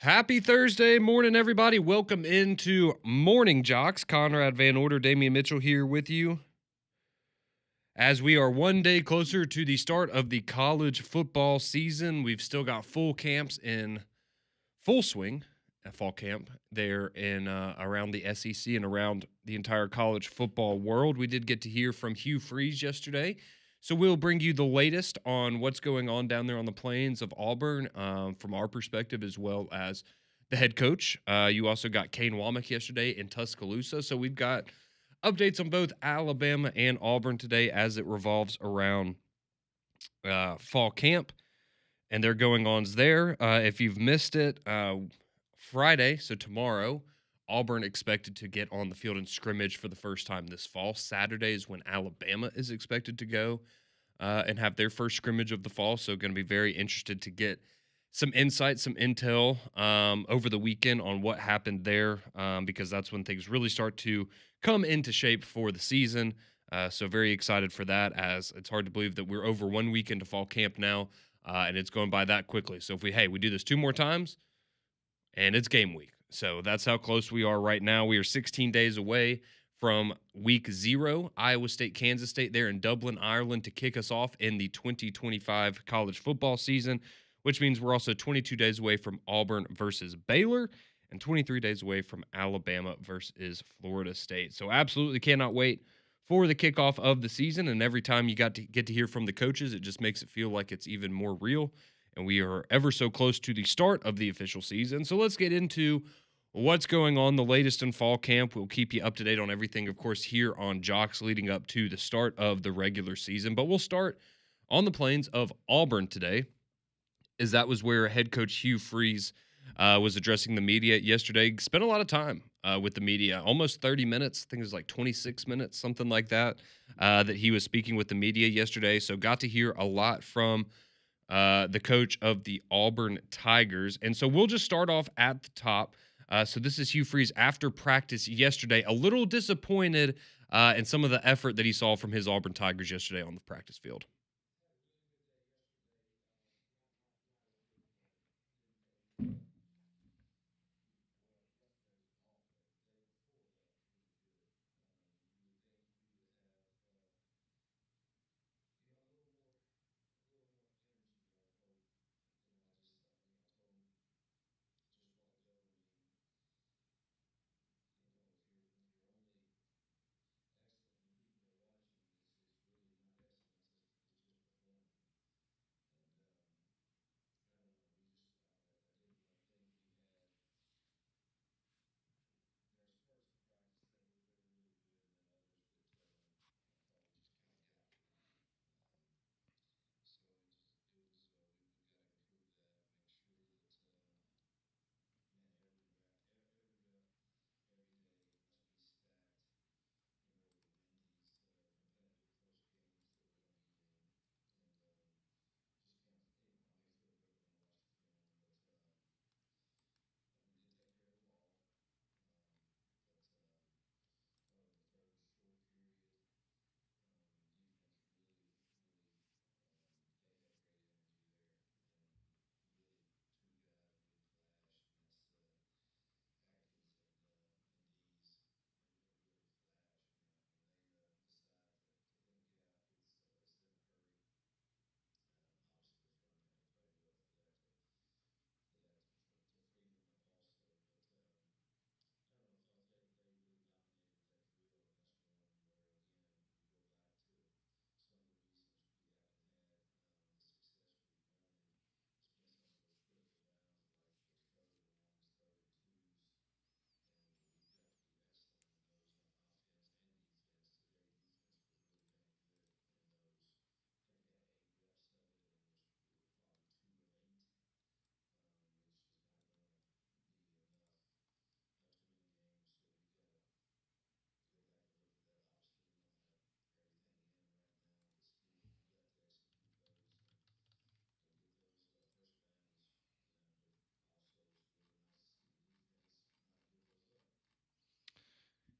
Happy Thursday morning, everybody. Welcome into Morning Jocks. Conrad Van Order, Damian Mitchell here with you. As we are one day closer to the start of the college football season, we've still got full camps in full swing at fall camp there in around the SEC and around the entire college football world. We did get to hear from Hugh Freeze yesterday. So we'll bring you the latest on what's going on down there on the plains of Auburn from our perspective, as well as the head coach. You also got Kane Wommack yesterday in Tuscaloosa. So we've got updates on both Alabama and Auburn today as it revolves around fall camp and their going-ons there. If you've missed it, Friday, so tomorrow, Auburn expected to get on the field in scrimmage for the first time this fall. Saturday is when Alabama is expected to go and have their first scrimmage of the fall. So going to be very interested to get some insight, some intel over the weekend on what happened there because that's when things really start to come into shape for the season. So very excited for that, as it's hard to believe that we're over 1 week into fall camp now, and it's going by that quickly. So if we do this 2 more times, and it's game week. So that's how close we are right now. We are 16 days away from week 0, Iowa State, Kansas State there in Dublin, Ireland, to kick us off in the 2025 college football season, which means we're also 22 days away from Auburn versus Baylor and 23 days away from Alabama versus Florida State. So absolutely cannot wait for the kickoff of the season. And every time you get to hear from the coaches, it just makes it feel like it's even more real. And we are ever so close to the start of the official season. So let's get into what's going on, the latest in fall camp. We'll keep you up to date on everything, of course, here on Jox leading up to the start of the regular season. But we'll start on the plains of Auburn today, as that was where head coach Hugh Freeze was addressing the media yesterday. Spent a lot of time with the media, almost 30 minutes. I think it was like 26 minutes, something like that, that he was speaking with the media yesterday. So got to hear a lot from the coach of the Auburn Tigers. And so we'll just start off at the top. So this is Hugh Freeze after practice yesterday. A little disappointed in some of the effort that he saw from his Auburn Tigers yesterday on the practice field.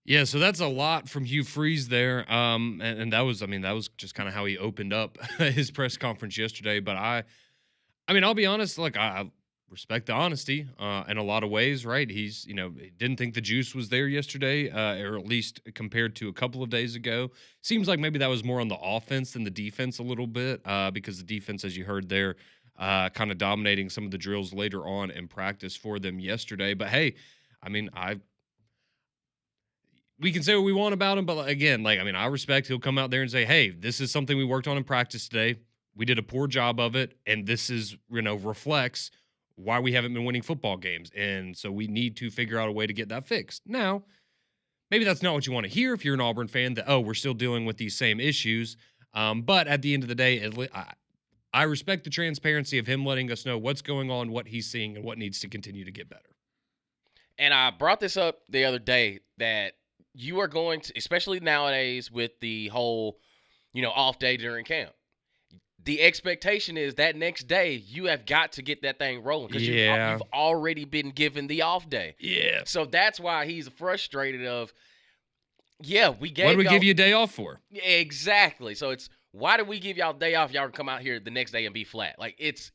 Yeah, so that's a lot from Hugh Freeze there. And that was, that was just kind of how he opened up his press conference yesterday. But I'll be honest, like I respect the honesty in a lot of ways, right? He's, he didn't think the juice was there yesterday, or at least compared to a couple of days ago. Seems like maybe that was more on the offense than the defense a little bit, because the defense, as you heard there, kind of dominating some of the drills later on in practice for them yesterday. But hey, I mean, we can say what we want about him, but again, I respect he'll come out there and say, "Hey, this is something we worked on in practice today. We did a poor job of it, and this is, reflects why we haven't been winning football games, and so we need to figure out a way to get that fixed." Now, maybe that's not what you want to hear if you're an Auburn fan. That we're still dealing with these same issues. But at the end of the day, I respect the transparency of him letting us know what's going on, what he's seeing, and what needs to continue to get better. And I brought this up the other day that you are going to, especially nowadays with the whole, off day during camp. The expectation is that next day you have got to get that thing rolling because you've already been given the off day. Yeah. So that's why he's frustrated of, we gave What did we give you a day off for? Exactly. So it's, why did we give y'all a day off? Y'all can come out here the next day and be flat. Like, it's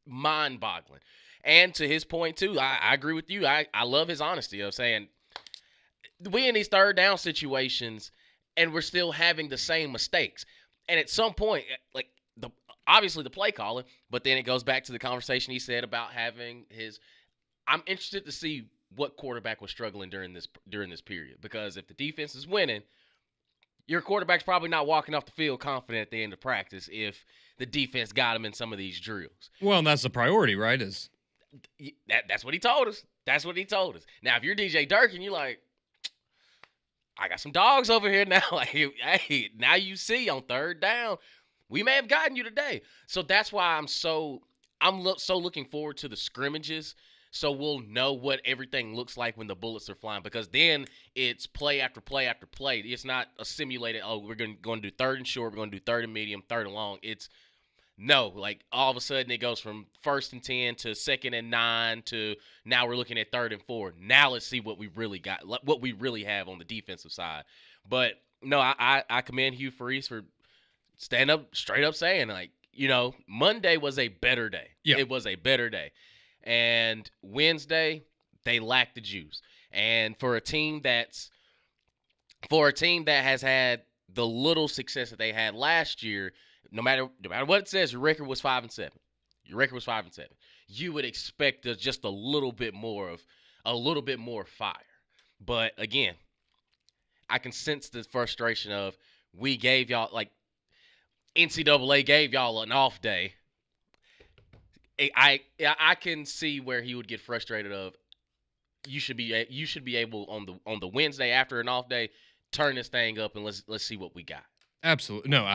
mind-boggling. And to his point, too, I agree with you. I love his honesty of saying, we in these third down situations, and we're still having the same mistakes. And at some point, like, obviously the play calling, but then it goes back to the conversation he said about having his – I'm interested to see what quarterback was struggling during this period, because if the defense is winning, your quarterback's probably not walking off the field confident at the end of practice if the defense got him in some of these drills. Well, and that's the priority, right? That's what he told us. That's what he told us. Now, if you're DJ Durkin, you're like, I got some dogs over here now. Like, hey, now you see on third down, we may have gotten you today. So that's why I'm so looking forward to the scrimmages, so we'll know what everything looks like when the bullets are flying, because then it's play after play after play. It's not a simulated, we're going to do third and short, we're going to do third and medium, third and long. It's no, like all of a sudden it goes from 1st and 10 to 2nd and 9 to now we're looking at 3rd and 4. Now let's see what we really got, what we really have on the defensive side. But no, I commend Hugh Freeze for straight up saying, like, Monday was a better day. Yeah. It was a better day. And Wednesday, they lacked the juice. And for a team that has had the little success that they had last year, no matter what it says, your record was 5-7. Your record was 5-7. You would expect just a little bit more fire. But again, I can sense the frustration of, we gave y'all, like, NCAA gave y'all an off day. I can see where he would get frustrated of, you should be able on the Wednesday after an off day, turn this thing up and let's see what we got. Absolutely. No,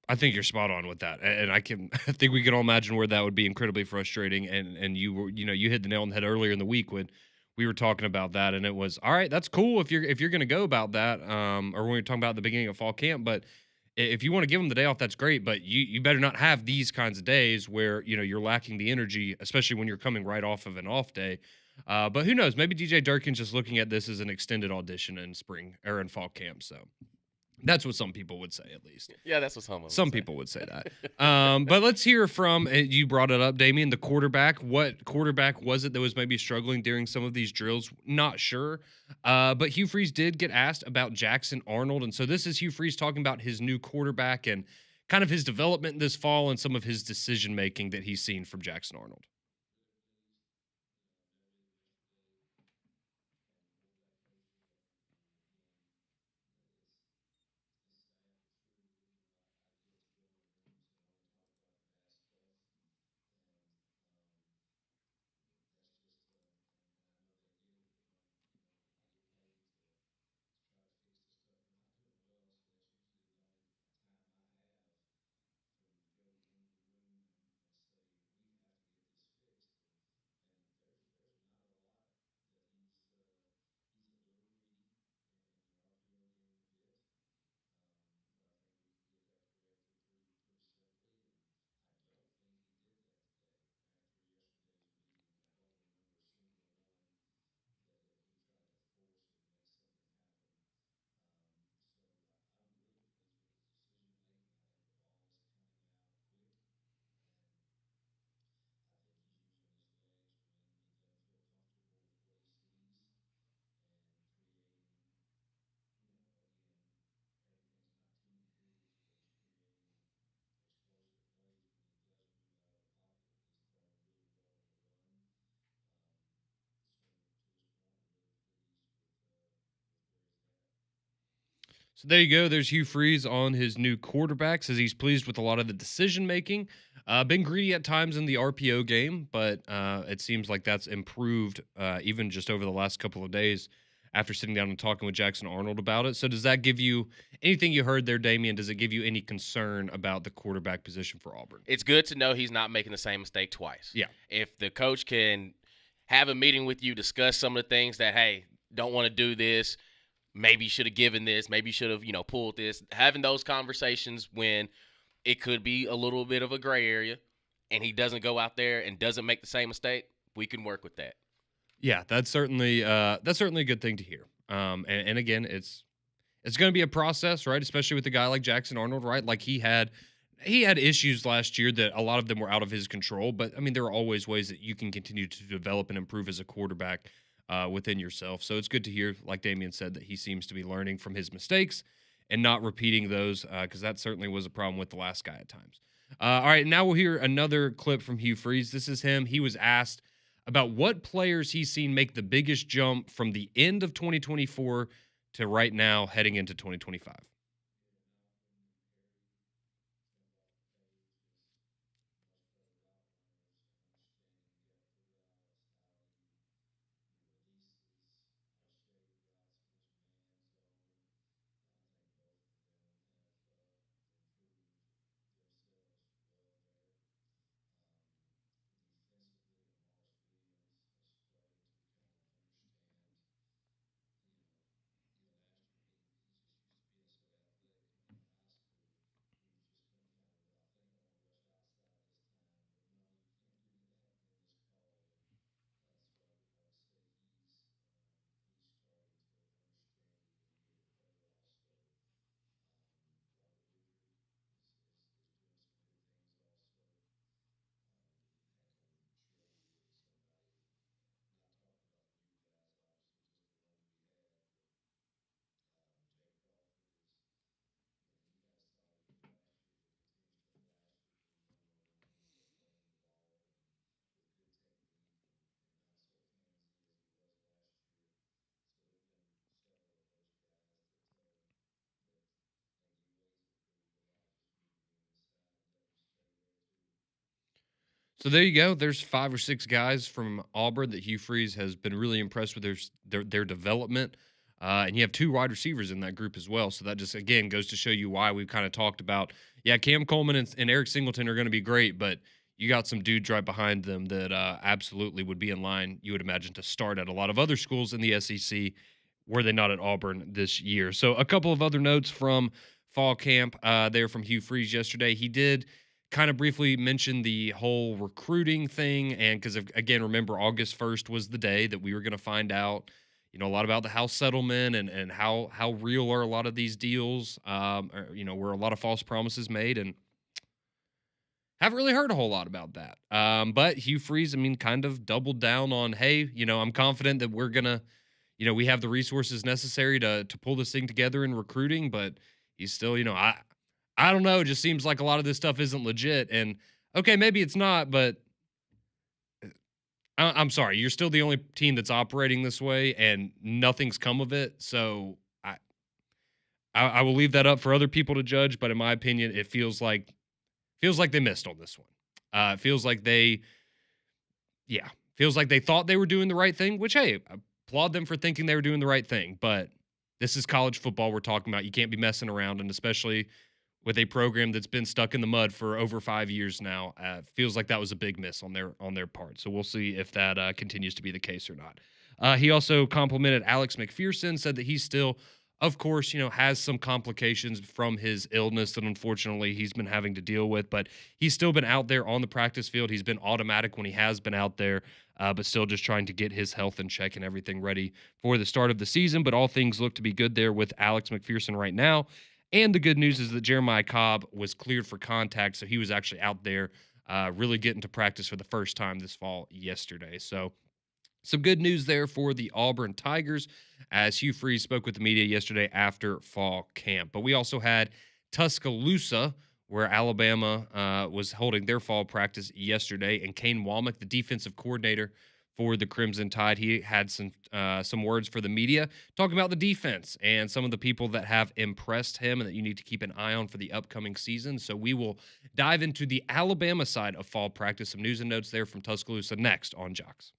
I think you're spot on with that, and I think we can all imagine where that would be incredibly frustrating. And you were, you hit the nail on the head earlier in the week when we were talking about that, and it was, all right, that's cool if you're going to go about that, or when we were talking about the beginning of fall camp. But if you want to give them the day off, that's great. But you better not have these kinds of days where you're lacking the energy, especially when you're coming right off of an off day. But who knows? Maybe DJ Durkin's just looking at this as an extended audition in spring or in fall camp. So that's what some people would say, at least. Yeah, that's what some people would say that. But let's hear from, you brought it up, Damien, the quarterback. What quarterback was it that was maybe struggling during some of these drills? Not sure. But Hugh Freeze did get asked about Jackson Arnold. And so this is Hugh Freeze talking about his new quarterback and kind of his development this fall and some of his decision-making that he's seen from Jackson Arnold. So there you go. There's Hugh Freeze on his new quarterback. Says he's pleased with a lot of the decision making. Been greedy at times in the RPO game, but it seems like that's improved even just over the last couple of days after sitting down and talking with Jackson Arnold about it. So does that give you anything you heard there, Damian? Does it give you any concern about the quarterback position for Auburn? It's good to know he's not making the same mistake twice. Yeah. If the coach can have a meeting with you, discuss some of the things that, hey, don't want to do this, maybe you should have given this, maybe you should have, pulled this. Having those conversations when it could be a little bit of a gray area and he doesn't go out there and doesn't make the same mistake, we can work with that. Yeah, that's certainly a good thing to hear. And again, it's going to be a process, right? Especially with a guy like Jackson Arnold, right? Like he had issues last year that a lot of them were out of his control. But I mean, there are always ways that you can continue to develop and improve as a quarterback within yourself. So it's good to hear, like Damian said, that he seems to be learning from his mistakes and not repeating those because that certainly was a problem with the last guy at times. All right, now we'll hear another clip from Hugh Freeze. This is him. He was asked about what players he's seen make the biggest jump from the end of 2024 to right now heading into 2025. So there you go. There's 5 or 6 guys from Auburn that Hugh Freeze has been really impressed with their development. And you have 2 wide receivers in that group as well. So that just, again, goes to show you why we've kind of talked about, yeah, Cam Coleman and Eric Singleton are going to be great, but you got some dudes right behind them that absolutely would be in line, you would imagine, to start at a lot of other schools in the SEC were they not at Auburn this year. So a couple of other notes from fall camp there from Hugh Freeze yesterday. He did kind of briefly mention the whole recruiting thing. And because, again, remember, August 1st was the day that we were going to find out, a lot about the house settlement and how real are a lot of these deals, where a lot of false promises made. And haven't really heard a whole lot about that. But Hugh Freeze, kind of doubled down on, hey, I'm confident that we're going to, we have the resources necessary to pull this thing together in recruiting. But he's still, I don't know. It just seems like a lot of this stuff isn't legit. And okay, maybe it's not, but I'm sorry. You're still the only team that's operating this way, and nothing's come of it. So I will leave that up for other people to judge. But in my opinion, it feels like they missed on this one. It feels like they thought they were doing the right thing. Which, hey, I applaud them for thinking they were doing the right thing. But this is college football we're talking about. You can't be messing around, and especially with a program that's been stuck in the mud for over 5 years now. Feels like that was a big miss on their part. So we'll see if that continues to be the case or not. He also complimented Alex McPherson, said that he's still, of course, has some complications from his illness that unfortunately he's been having to deal with, but he's still been out there on the practice field. He's been automatic when he has been out there, but still just trying to get his health in check and everything ready for the start of the season. But all things look to be good there with Alex McPherson right now. And the good news is that Jeremiah Cobb was cleared for contact, so he was actually out there really getting to practice for the first time this fall yesterday. So some good news there for the Auburn Tigers as Hugh Freeze spoke with the media yesterday after fall camp. But we also had Tuscaloosa, where Alabama was holding their fall practice yesterday, and Kane Wommack, the defensive coordinator for the Crimson Tide. He had some words for the media, talking about the defense and some of the people that have impressed him and that you need to keep an eye on for the upcoming season. So we will dive into the Alabama side of fall practice. Some news and notes there from Tuscaloosa next on Jox.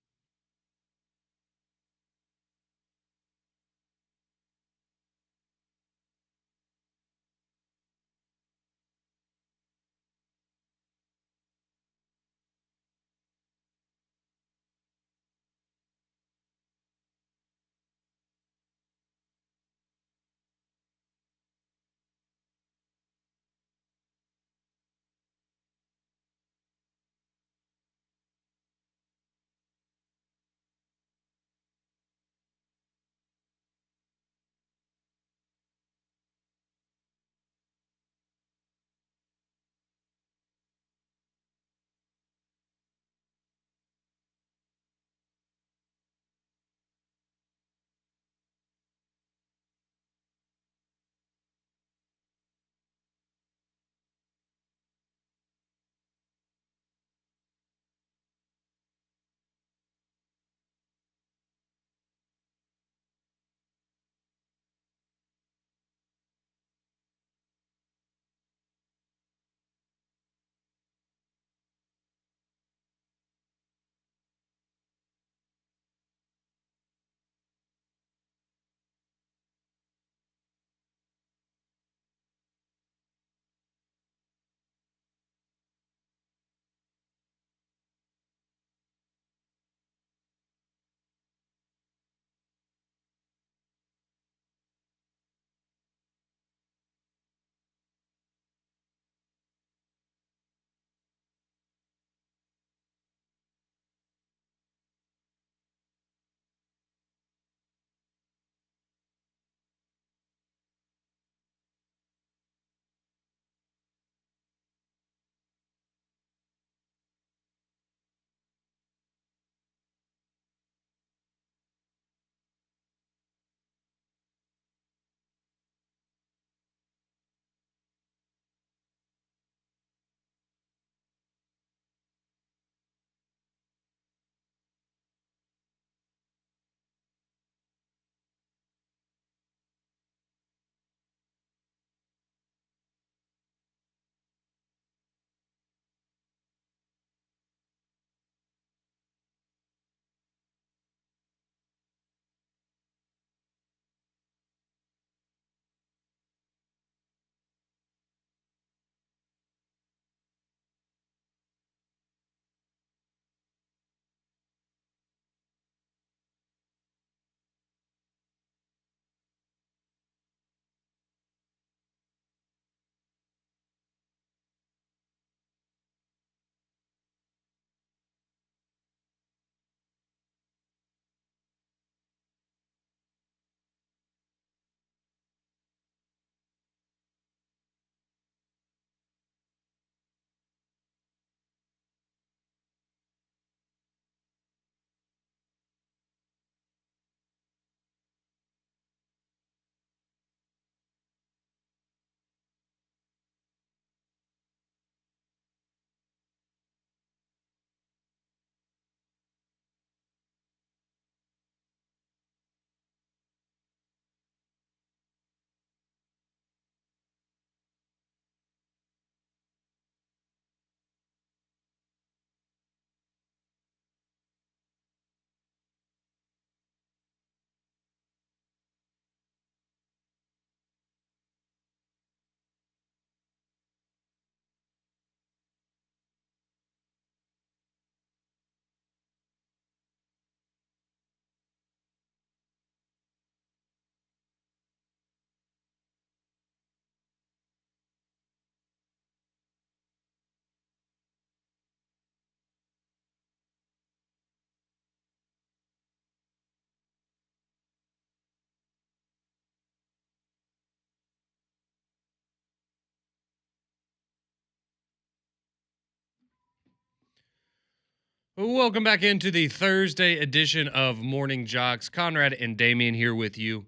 Welcome back into the Thursday edition of Morning Jox. Conrad and Damian here with you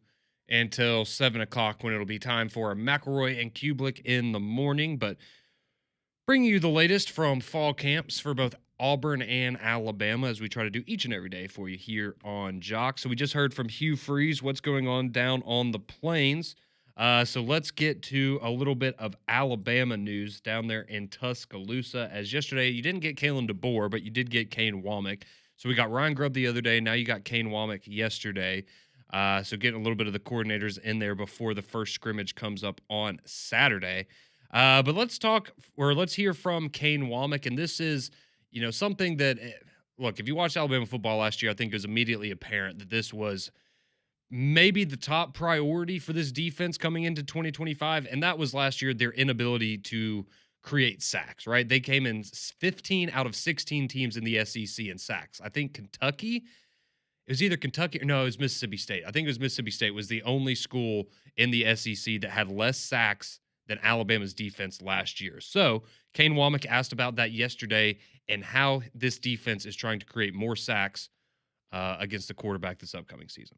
until 7 o'clock when it'll be time for McElroy and Kublik in the morning. But bringing you the latest from fall camps for both Auburn and Alabama, as we try to do each and every day for you here on Jock. So we just heard from Hugh Freeze what's going on down on the plains. So let's get to a little bit of Alabama news down there in Tuscaloosa. As yesterday, you didn't get Kalen DeBoer, but you did get Kane Wommack. So we got Ryan Grubb the other day. Now you got Kane Wommack yesterday. So getting a little bit of the coordinators in there before the first scrimmage comes up on Saturday. But let's hear from Kane Wommack. And this is, something that, look, if you watched Alabama football last year, I think it was immediately apparent that this was maybe the top priority for this defense coming into 2025. And that was last year, their inability to create sacks, right? They came in 15 out of 16 teams in the SEC in sacks. I think it was either Kentucky or no, it was Mississippi State. I think it was Mississippi State was the only school in the SEC that had less sacks than Alabama's defense last year. So Kane Wommack asked about that yesterday and how this defense is trying to create more sacks against the quarterback this upcoming season.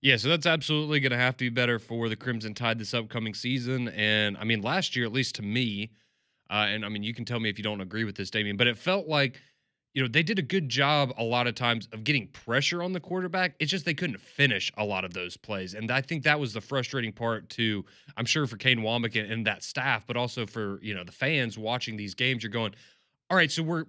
Yeah, so that's absolutely going to have to be better for the Crimson Tide this upcoming season. And I mean, last year, at least to me, and I mean, you can tell me if you don't agree with this, Damien, but it felt like, they did a good job a lot of times of getting pressure on the quarterback. It's just they couldn't finish a lot of those plays. And I think that was the frustrating part too, I'm sure for Kane Wommack and that staff, but also for, the fans watching these games. You're going, all right, so we're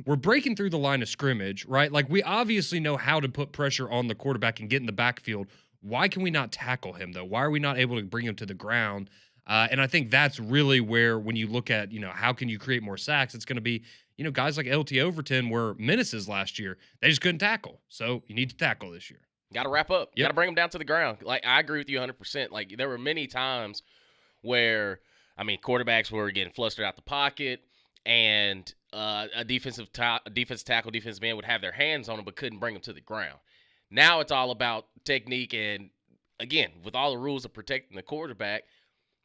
we're breaking through the line of scrimmage, right? Like we obviously know how to put pressure on the quarterback and get in the backfield. Why can we not tackle him though? Why are we not able to bring him to the ground? And I think that's really where, when you look at, how can you create more sacks, it's going to be, guys like LT Overton were menaces last year. They just couldn't tackle. So you need to tackle this year. Got to wrap up. Yep. Got to bring them down to the ground. Like, I agree with you 100%. Like, there were many times where, quarterbacks were getting flustered out the pocket, and a defensive tackle, defensive man would have their hands on them but couldn't bring them to the ground. Now it's all about technique, and, again, with all the rules of protecting the quarterback,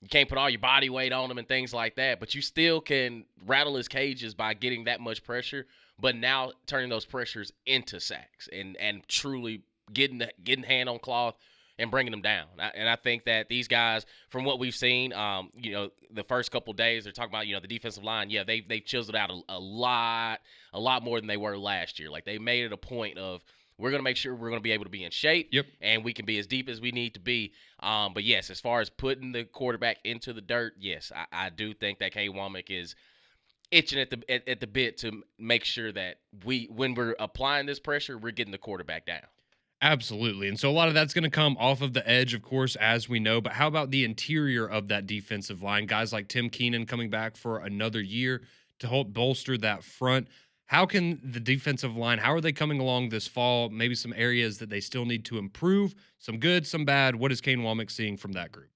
you can't put all your body weight on him and things like that, but you still can rattle his cages by getting that much pressure, but now turning those pressures into sacks and truly getting hand on cloth and bringing them down. And I think that these guys, from what we've seen, the first couple days, they're talking about, the defensive line. Yeah, they've chiseled out a lot more than they were last year. Like, they made it a point of, we're going to make sure we're going to be able to be in shape. Yep. And we can be as deep as we need to be. But, yes, as far as putting the quarterback into the dirt, yes, I do think that Kane Wommack is itching at the bit to make sure that when we're applying this pressure, we're getting the quarterback down. Absolutely. And so a lot of that's going to come off of the edge, of course, as we know. But how about the interior of that defensive line? Guys like Tim Keenan coming back for another year to help bolster that front. How can the defensive line, how are they coming along this fall? Maybe some areas that they still need to improve, some good, some bad. What is Kane Wommack seeing from that group?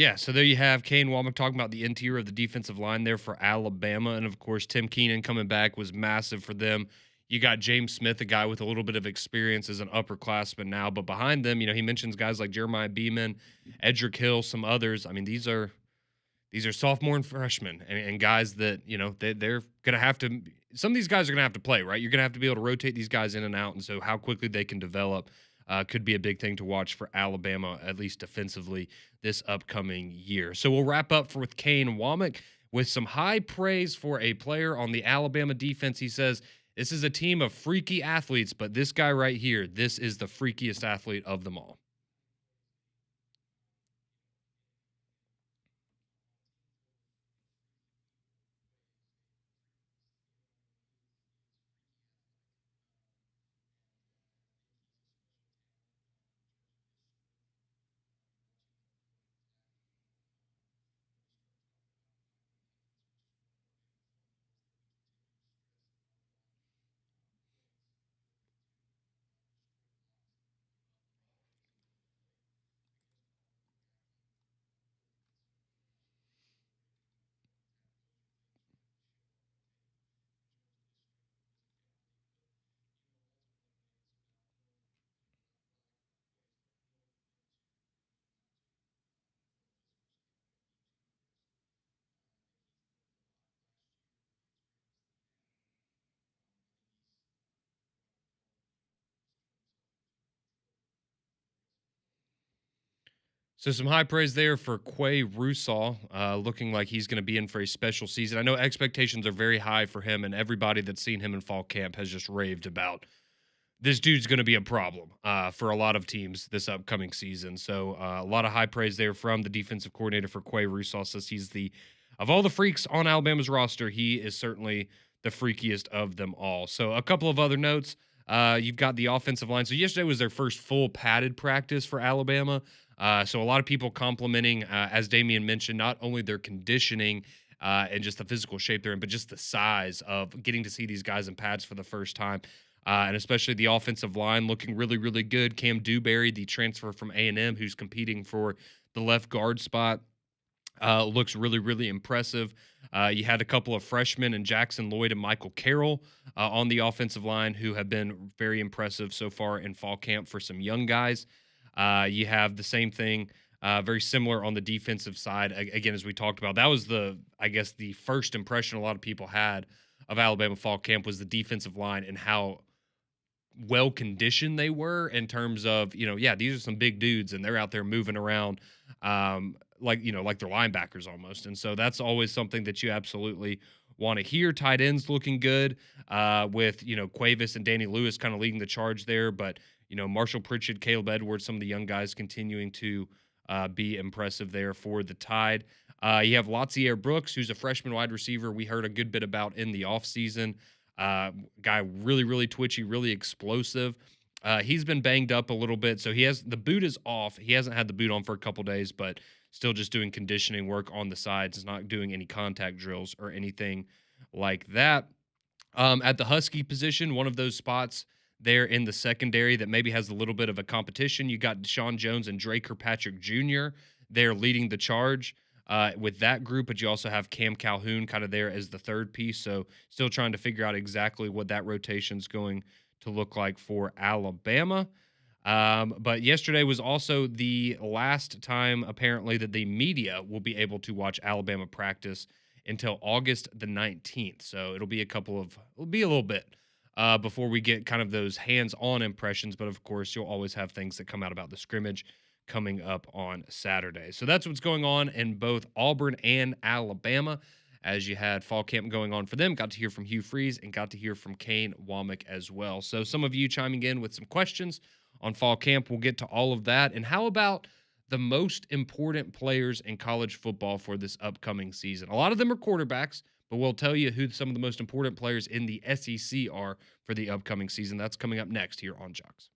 Yeah, so there you have Kane Wommack talking about the interior of the defensive line there for Alabama. And of course, Tim Keenan coming back was massive for them. You got James Smith, a guy with a little bit of experience as an upperclassman now. But behind them, he mentions guys like Jeremiah Beeman, Edric Hill, some others. I mean, these are sophomore and freshmen and guys that, they're going to have to – some of these guys are going to have to play, right? You're going to have to be able to rotate these guys in and out. And so how quickly they can develop could be a big thing to watch for Alabama, at least defensively, this upcoming year. So we'll wrap up with Kane Wommack with some high praise for a player on the Alabama defense. He says, this is a team of freaky athletes, but this guy right here, this is the freakiest athlete of them all. So some high praise there for Quay Russaw, looking like he's going to be in for a special season. I know expectations are very high for him, and everybody that's seen him in fall camp has just raved about this dude's going to be a problem for a lot of teams this upcoming season. So a lot of high praise there from the defensive coordinator for Quay Russaw. Says he's of all the freaks on Alabama's roster, he is certainly the freakiest of them all. So a couple of other notes. You've got the offensive line. So yesterday was their first full padded practice for Alabama. So a lot of people complimenting, as Damian mentioned, not only their conditioning and just the physical shape they're in, but just the size of getting to see these guys in pads for the first time. And especially the offensive line looking really, really good. Cam Dewberry, the transfer from A&M, who's competing for the left guard spot, looks really, really impressive. You had a couple of freshmen in Jackson Lloyd and Michael Carroll on the offensive line who have been very impressive so far in fall camp for some young guys. You have the same thing, very similar on the defensive side. Again, as we talked about, that was the first impression a lot of people had of Alabama fall camp was the defensive line and how well conditioned they were in terms of, these are some big dudes and they're out there moving around like they're linebackers almost. And so that's always something that you absolutely want to hear. Tight ends looking good with, Cuevas and Danny Lewis kind of leading the charge there. But, Marshall Pritchard, Caleb Edwards, some of the young guys continuing to be impressive there for the Tide. You have Latsier Brooks, who's a freshman wide receiver we heard a good bit about in the offseason. Guy really, really twitchy, really explosive. He's been banged up a little bit, so the boot is off. He hasn't had the boot on for a couple days, but still just doing conditioning work on the sides. Is not doing any contact drills or anything like that. At the Husky position, one of those spots there in the secondary that maybe has a little bit of a competition. You got Deshaun Jones and Drake Kirkpatrick Jr. They're leading the charge with that group, but you also have Cam Calhoun kind of there as the third piece. So still trying to figure out exactly what that rotation is going to look like for Alabama. But yesterday was also the last time, apparently, that the media will be able to watch Alabama practice until August the 19th. So it'll be a little bit before we get kind of those hands-on impressions. But of course, you'll always have things that come out about the scrimmage coming up on Saturday. So that's what's going on in both Auburn and Alabama. As you had fall camp going on for them, got to hear from Hugh Freeze and got to hear from Kane Wommack as well. So some of you chiming in with some questions on fall camp. We'll get to all of that. And how about the most important players in college football for this upcoming season? A lot of them are quarterbacks, but we'll tell you who some of the most important players in the SEC are for the upcoming season. That's coming up next here on Jox.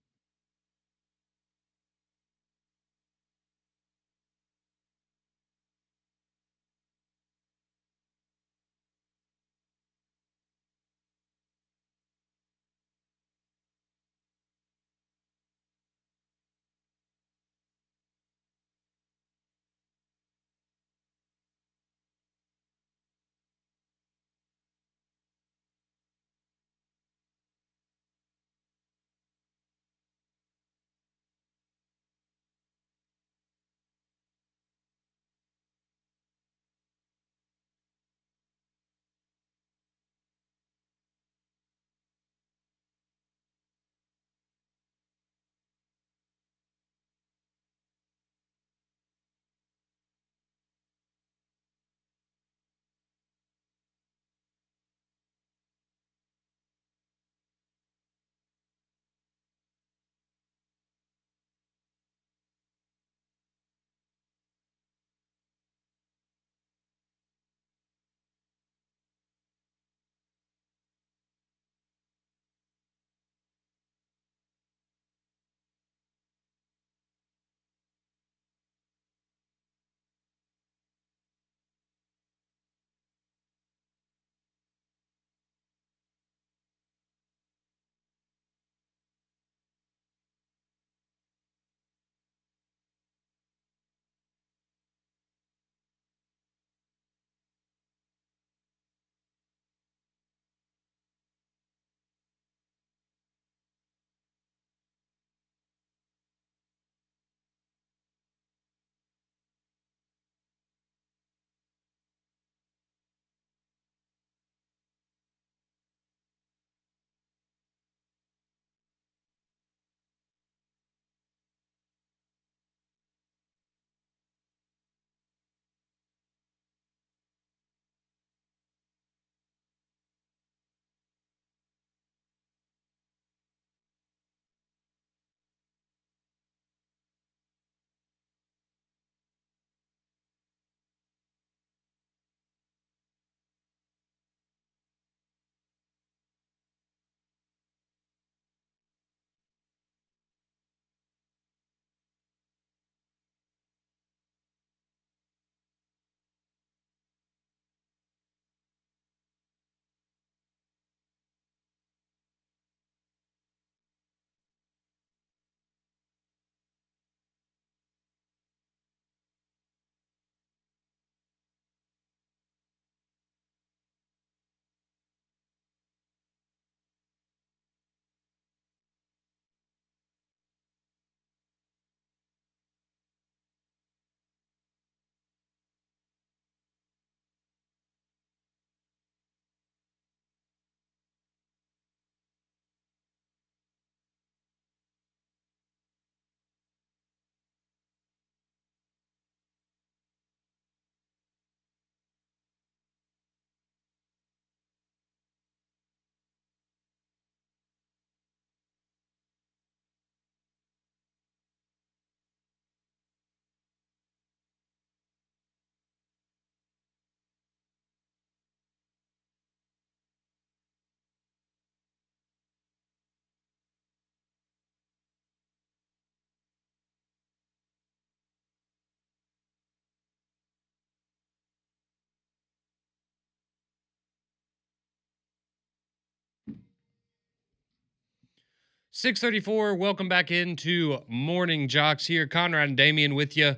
6:34. Welcome back into Morning Jox here. Conrad and Damian with you,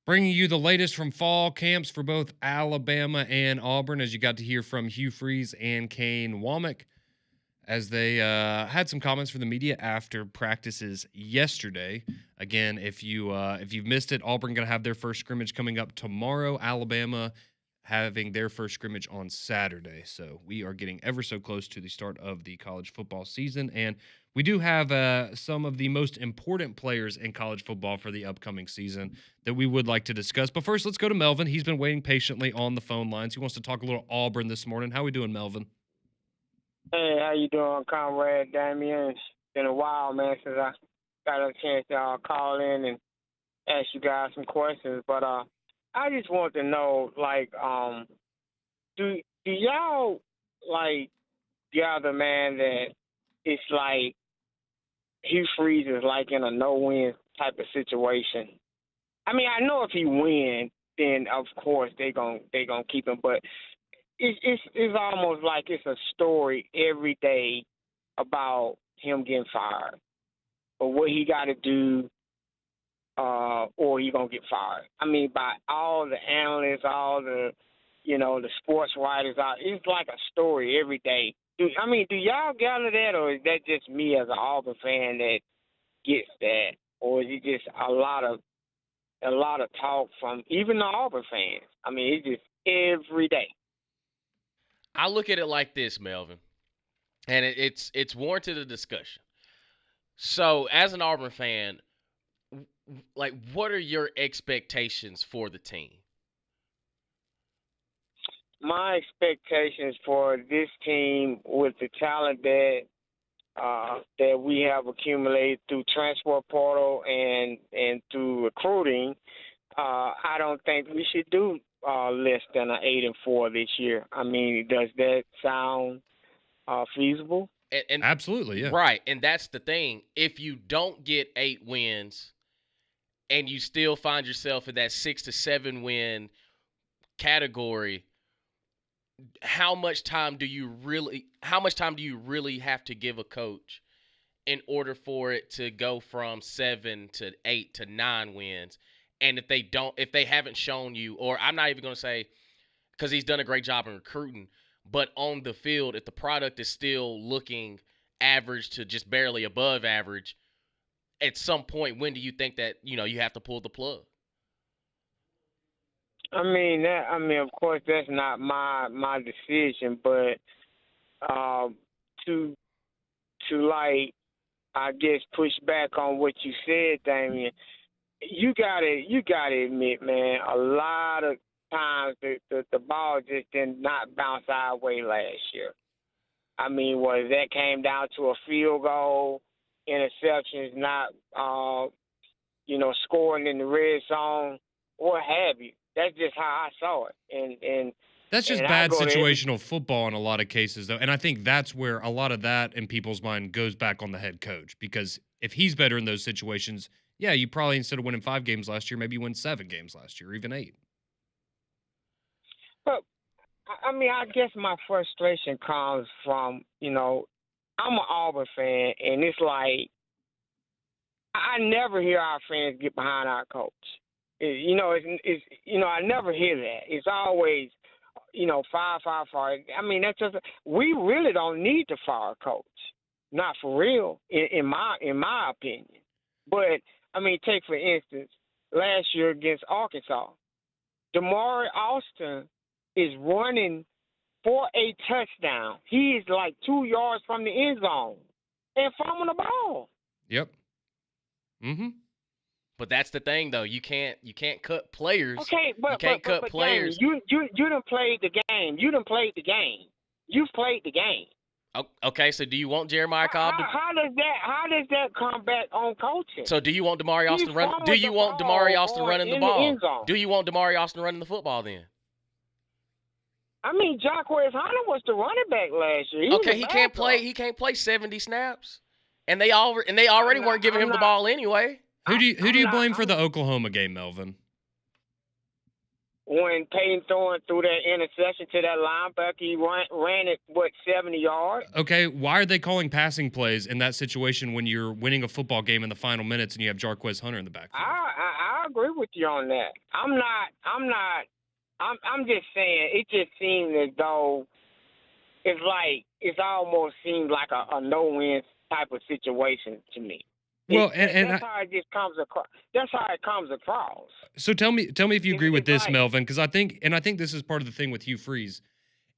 bringing you the latest from fall camps for both Alabama and Auburn, as you got to hear from Hugh Freeze and Kane Wommack, as they had some comments from the media after practices yesterday. Again, if you've missed it, Auburn going to have their first scrimmage coming up tomorrow. Alabama having their first scrimmage on Saturday. So we are getting ever so close to the start of the college football season, and we do have some of the most important players in college football for the upcoming season that we would like to discuss. But first, let's go to Melvin. He's been waiting patiently on the phone lines. He wants to talk a little Auburn this morning. How we doing, Melvin? Hey, how you doing, Conrad, Damian? It's been a while, man, since I got a chance to call in and ask you guys some questions. But I just want to know, like, do y'all like the other man that it's like Hugh Freeze is like in a no-win type of situation? I mean, I know if he wins, then of course they gonna keep him, but it's almost like it's a story every day about him getting fired or what he got to do, or he gonna get fired. I mean, by all the analysts, all the the sports writers out. It's like a story every day. Do y'all gather that, or is that just me as an Auburn fan that gets that, or is it just a lot of talk from even the Auburn fans? I mean, it's just every day. I look at it like this, Melvin, and it's warranted a discussion. So, as an Auburn fan, like, what are your expectations for the team? My expectations for this team with the talent that we have accumulated through transfer portal and through recruiting, I don't think we should do less than an 8-4 this year. I mean, does that sound feasible? And Absolutely, yeah. Right, and that's the thing. If you don't get 8 wins and you still find yourself in that 6 to 7 win category, how much time do you really have to give a coach in order for it to go from 7 to 8 to 9 wins? And if they haven't shown you, or I'm not even going to say, because he's done a great job in recruiting, but on the field, if the product is still looking average to just barely above average, at some point, when do you think that you have to pull the plug? I mean, of course, that's not my decision, but to like, I guess, push back on what you said, Damian, you gotta admit, man, a lot of times the ball just did not bounce our way last year. I mean, whether that came down to a field goal, interceptions, not scoring in the red zone, what have you. That's just how I saw it, and That's just and bad situational football in a lot of cases, though. And I think that's where a lot of that in people's mind goes back on the head coach. Because if he's better in those situations, yeah, you probably, instead of winning 5 games last year, maybe you win 7 games last year, or even 8. But, I mean, I guess my frustration comes from, I'm an Auburn fan, and it's like I never hear our fans get behind our coach. I never hear that. It's always, fire. I mean, that's just, we really don't need to fire a coach, not for real, in my opinion. But I mean, take for instance, last year against Arkansas, Damari Austin is running for a touchdown. He is like 2 yards from the end zone and fumbling the ball. Yep. Mm-hmm. But that's the thing, though. You can't cut players. Okay, but you can't cut players. You done played the game. You done played the game. You've played the game. Okay, so do you want Jeremiah Cobb to? How does that come back on coaching? So do you want Damari Austin run? Do you want Damari Austin running the ball? Do you want Damari Austin running the football then? I mean, Jacquez Hunter was the running back last year. He can't play. He can't play 70 snaps, and they already weren't giving him the ball anyway. Who do you blame for the Oklahoma game, Melvin? when Peyton threw that interception to that linebacker, he ran it, 70 yards? Okay, why are they calling passing plays in that situation when you're winning a football game in the final minutes and you have Jarquez Hunter in the backfield? I agree with you on that. I'm just saying, it just seems as though it's almost seemed like a no-win type of situation to me. Well, that's how it just comes across. That's how it comes across. So tell me if you agree with this, Melvin, because I think this is part of the thing with Hugh Freeze,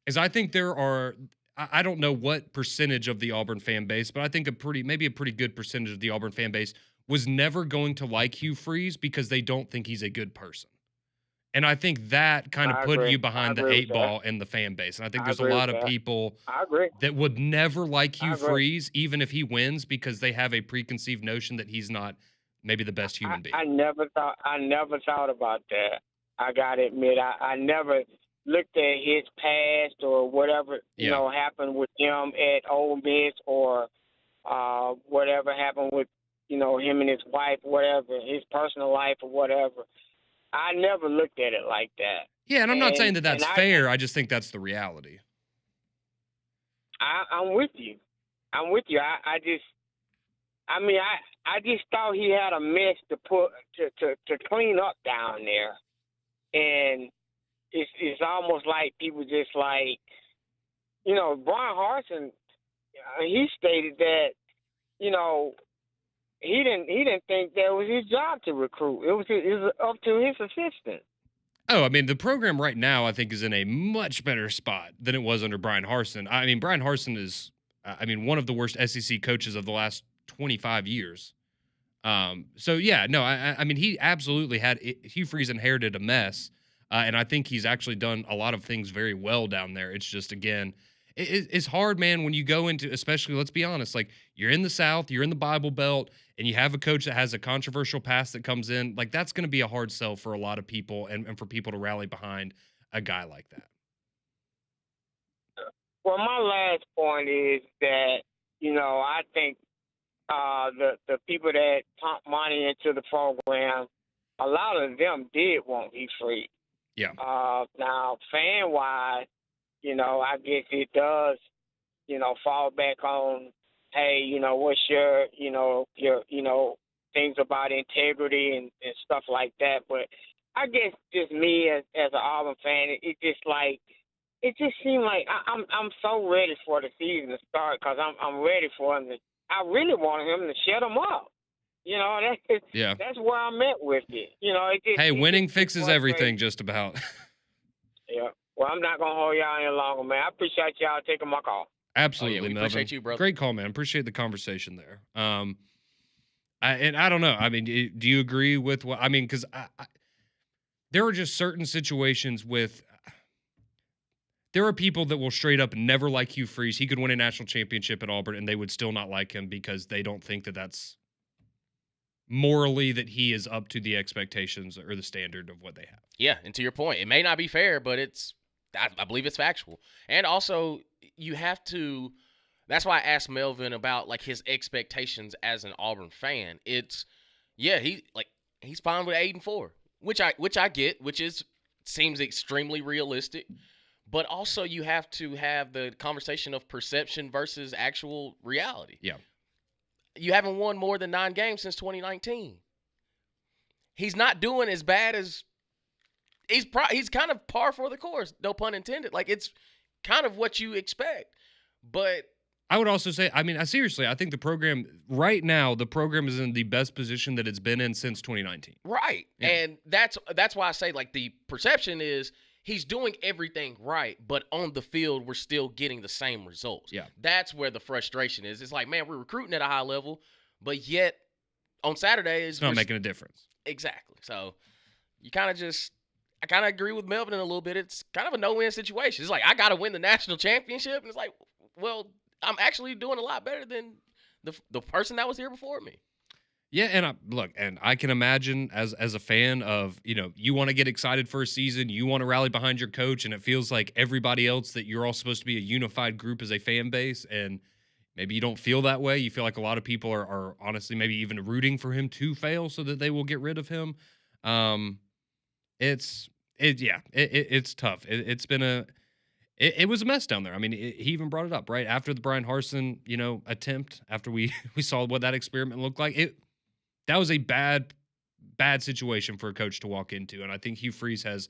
is I think there are, I don't know what percentage of the Auburn fan base, but I think maybe a pretty good percentage of the Auburn fan base was never going to like Hugh Freeze because they don't think he's a good person. And I think that kind of put you behind the 8 ball in the fan base. And I think there's a lot of people that would never like Hugh Freeze, even if he wins, because they have a preconceived notion that he's not maybe the best human being. I never thought about that. I gotta admit, I never looked at his past or whatever happened with him at Ole Miss or whatever happened with him and his wife, whatever, his personal life or whatever. I never looked at it like that. Yeah, and I'm not saying that that's fair. I just think that's the reality. I'm with you. I just thought he had a mess to clean up down there, and it's almost like people just like, Brian Harsin. He stated that, he didn't think that was his job to recruit. It was up to his assistant. Oh, I mean, the program right now, I think, is in a much better spot than it was under Brian Harsin. I mean, Brian Harsin is, one of the worst SEC coaches of the last 25 years. So, yeah, no, I mean, he absolutely Hugh Freeze inherited a mess, and I think he's actually done a lot of things very well down there. It's just, again, it's hard, man, when you go into, especially, let's be honest, like, you're in the South, you're in the Bible Belt, and you have a coach that has a controversial past that comes in, like, that's going to be a hard sell for a lot of people and for people to rally behind a guy like that. Well, my last point is that, I think the people that pump money into the program, a lot of them did want Hugh Freeze. Yeah. Now, fan-wise, I guess it does, fall back on, hey, what's your things about integrity and stuff like that. But I guess just me as an Auburn fan, it just seemed like I'm so ready for the season to start because I'm ready for him I really want him to shut him up. That's where I'm at with it. Winning fixes everything just about. Yeah. Well, I'm not going to hold y'all any longer, man. I appreciate y'all taking my call. Absolutely, we Melvin. appreciate you, brother. Great call, man. Appreciate the conversation there. I don't know. I mean, do you agree with what – I mean, because there are just certain situations with – there are people that will straight up never like Hugh Freeze. He could win a national championship at Auburn, and they would still not like him because they don't think that that's morally that he is up to the expectations or the standard of what they have. Yeah, and to your point, it may not be fair, but I believe it's factual. And also, you have to – that's why I asked Melvin about, like, his expectations as an Auburn fan. It's – he's fine with 8-4, which I get, which seems extremely realistic. But also, you have to have the conversation of perception versus actual reality. Yeah. You haven't won more than 9 games since 2019. He's not doing as bad as he's kind of par for the course, no pun intended. Like, it's kind of what you expect. But I would also say, I mean, seriously, I think the program right now, the program is in the best position that it's been in since 2019. Right. Yeah. And that's why I say, like, the perception is he's doing everything right, but on the field, we're still getting the same results. Yeah. That's where the frustration is. It's like, man, we're recruiting at a high level, but yet on Saturdays, it's not making a difference. Exactly. So you kind of I kind of agree with Melvin in a little bit. It's kind of a no-win situation. It's like, I got to win the national championship. And it's like, well, I'm actually doing a lot better than the person that was here before me. Yeah, and I can imagine as a fan of, you want to get excited for a season, you want to rally behind your coach, and it feels like everybody else that you're all supposed to be a unified group as a fan base, and maybe you don't feel that way. You feel like a lot of people are honestly maybe even rooting for him to fail so that they will get rid of him. It's tough. It's been it was a mess down there. I mean, he even brought it up right after the Brian Harsin, attempt. After we we saw what that experiment looked like, that was a bad situation for a coach to walk into. And I think Hugh Freeze has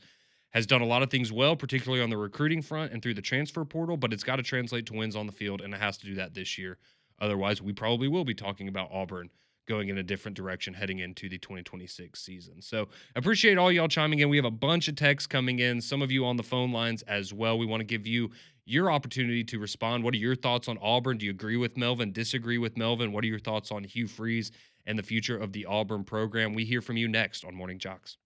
done a lot of things well, particularly on the recruiting front and through the transfer portal. But it's got to translate to wins on the field, and it has to do that this year. Otherwise, we probably will be talking about Auburn going in a different direction heading into the 2026 season. So appreciate all y'all chiming in. We have a bunch of texts coming in, some of you on the phone lines as well. We want to give you your opportunity to respond. What are your thoughts on Auburn? Do you agree with Melvin? Disagree with Melvin? What are your thoughts on Hugh Freeze and the future of the Auburn program? We hear from you next on Morning Jox.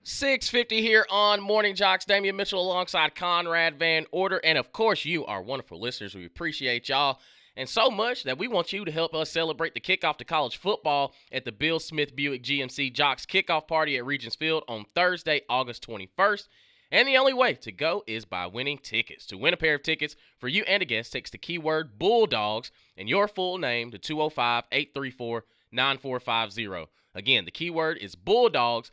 6:50 here on Morning Jox. Damian Mitchell alongside Conrad Van Order. And, of course, you are wonderful listeners. We appreciate y'all. And so much that we want you to help us celebrate the kickoff to college football at the Bill Smith Buick GMC Jox Kickoff Party at Regents Field on Thursday, August 21st. And the only way to go is by winning tickets. To win a pair of tickets for you and a guest, text the keyword Bulldogs and your full name to 205-834-9450. Again, the keyword is Bulldogs,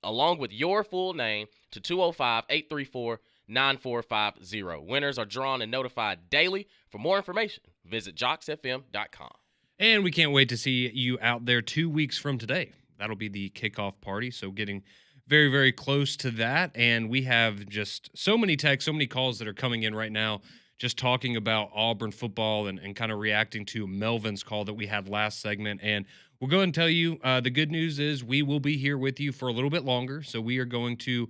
along with your full name to 205-834-9450. Winners are drawn and notified daily. For more information, visit joxfm.com. And we can't wait to see you out there 2 weeks from today. That'll be the kickoff party, so getting very, very close to that. And we have just so many texts, so many calls that are coming in right now, just talking about Auburn football and kind of reacting to Melvin's call that we had last segment. And we'll go ahead and tell you the good news is we will be here with you for a little bit longer. So we are going to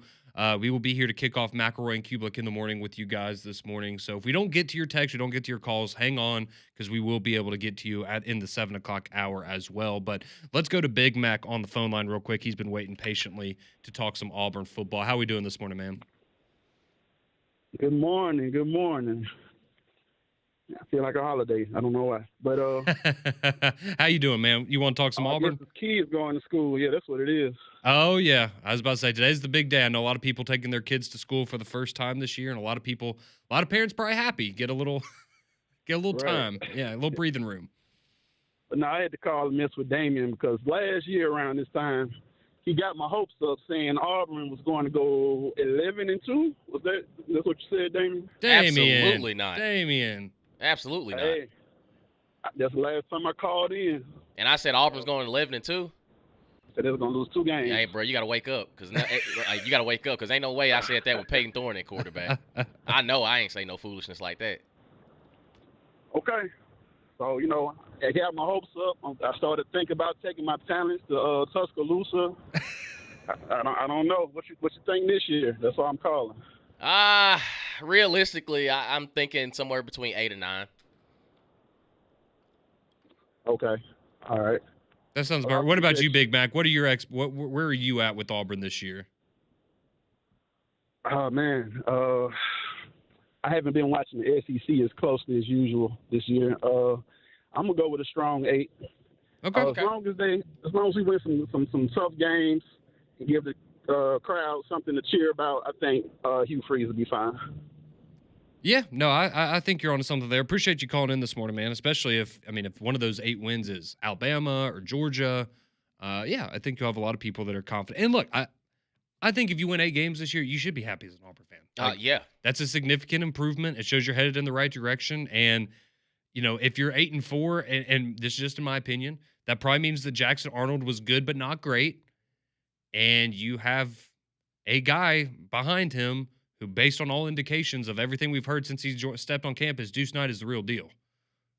we will be here to kick off McElroy and Kublik in the morning with you guys this morning. So if we don't get to your text, we don't get to your calls, hang on, because we will be able to get to you in the 7 o'clock hour as well. But let's go to Big Mac on the phone line real quick. He's been waiting patiently to talk some Auburn football. How are we doing this morning, man? Good morning. Good morning. I feel like a holiday. I don't know why. But how you doing, man? You want to talk some Auburn? The kids going to school. Yeah, that's what it is. Oh, yeah. I was about to say, today's the big day. I know a lot of people taking their kids to school for the first time this year, and a lot of parents probably happy. Get a little time. Yeah, a little breathing room. But no, I had to call and mess with Damian because last year around this time, he got my hopes up saying Auburn was going to go 11-2. That's what you said, Damian? Absolutely not. Damian. Absolutely not. Hey, that's the last time I called in. And I said Auburn's going 11-2. Said they were going to lose 2 games. Hey, bro, you got to wake up because ain't no way I said that with Peyton Thorne at quarterback. I know I ain't say no foolishness like that. Okay. So, I got my hopes up. I started thinking about taking my talents to Tuscaloosa. I don't know. What you think this year? That's what I'm calling. Realistically, I'm thinking somewhere between 8 and 9. Okay. All right. That sounds about. What about you, Big Mac? What are your where are you at with Auburn this year? Oh man, I haven't been watching the SEC as closely as usual this year. I'm gonna go with a strong 8. Okay. As long as we win some tough games and give the crowd something to cheer about, I think Hugh Freeze will be fine. Yeah, no, I think you're onto something there. Appreciate you calling in this morning, man. Especially if one of those 8 wins is Alabama or Georgia, I think you'll have a lot of people that are confident. And look, I think if you win 8 games this year, you should be happy as an Auburn fan. Yeah, that's a significant improvement. It shows you're headed in the right direction. And if you're 8-4, and this is just in my opinion, that probably means that Jackson Arnold was good but not great, and you have a guy behind him who, based on all indications of everything we've heard since he's stepped on campus, Deuce Knight is the real deal.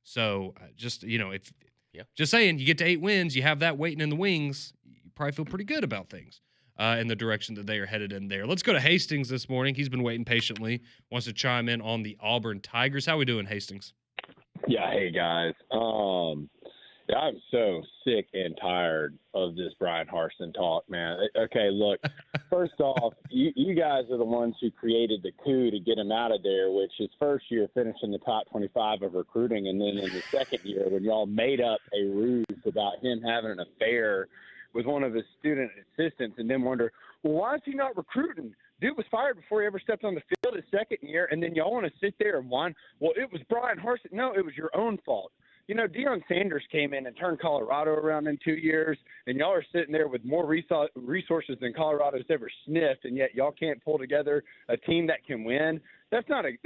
So just saying, you get to 8 wins, you have that waiting in the wings, you probably feel pretty good about things in the direction that they are headed in there. Let's go to Hastings this morning. He's been waiting patiently, wants to chime in on the Auburn Tigers. How we doing, Hastings? Yeah, hey, guys. I'm so sick and tired of this Brian Harsin talk, man. Okay, look, first off, you guys are the ones who created the coup to get him out of there, which his first year finishing the top 25 of recruiting, and then in the second year when y'all made up a ruse about him having an affair with one of his student assistants and then wonder, well, why is he not recruiting? Dude was fired before he ever stepped on the field his second year, and then y'all want to sit there and whine, well, it was Brian Harsin. No, it was your own fault. Deion Sanders came in and turned Colorado around in 2 years, and y'all are sitting there with more resources than Colorado's ever sniffed, and yet y'all can't pull together a team that can win. That's not a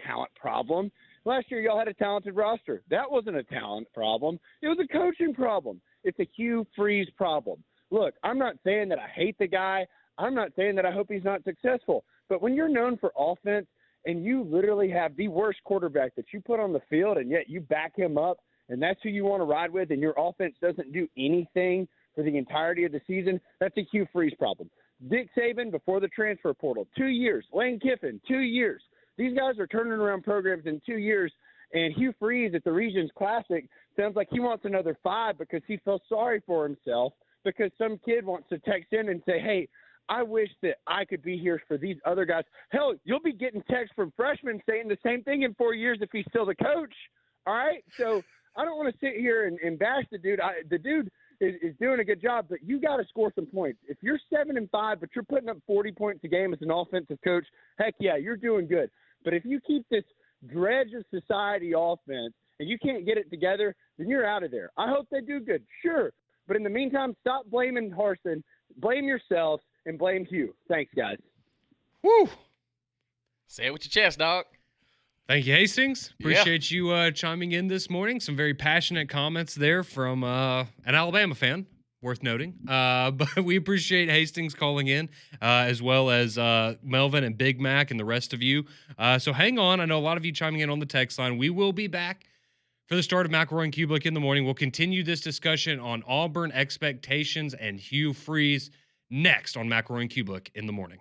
talent problem. Last year y'all had a talented roster. That wasn't a talent problem. It was a coaching problem. It's a Hugh Freeze problem. Look, I'm not saying that I hate the guy. I'm not saying that I hope he's not successful. But when you're known for offense, and you literally have the worst quarterback that you put on the field, and yet you back him up, and that's who you want to ride with, and your offense doesn't do anything for the entirety of the season, that's a Hugh Freeze problem. Dick Saban before the transfer portal, 2 years. Lane Kiffin, 2 years. These guys are turning around programs in 2 years, and Hugh Freeze at the Regions Classic sounds like he wants another 5 because he feels sorry for himself because some kid wants to text in and say, hey, I wish that I could be here for these other guys. Hell, you'll be getting texts from freshmen saying the same thing in 4 years if he's still the coach. All right? So I don't want to sit here and bash the dude. The dude is doing a good job, but you got to score some points. If you're 7-5, but you're putting up 40 points a game as an offensive coach, heck yeah, you're doing good. But if you keep this dredge of society offense and you can't get it together, then you're out of there. I hope they do good, sure. But in the meantime, stop blaming Harsin, blame yourself, and blame Hugh. Thanks, guys. Woo! Say it with your chest, dog. Thank you, Hastings. Appreciate you chiming in this morning. Some very passionate comments there from an Alabama fan, worth noting. But we appreciate Hastings calling in, as well as Melvin and Big Mac and the rest of you. So hang on. I know a lot of you chiming in on the text line. We will be back for the start of McElroy and Kublick in the morning. We'll continue this discussion on Auburn expectations and Hugh Freeze next on McElroy and Kublick in the morning.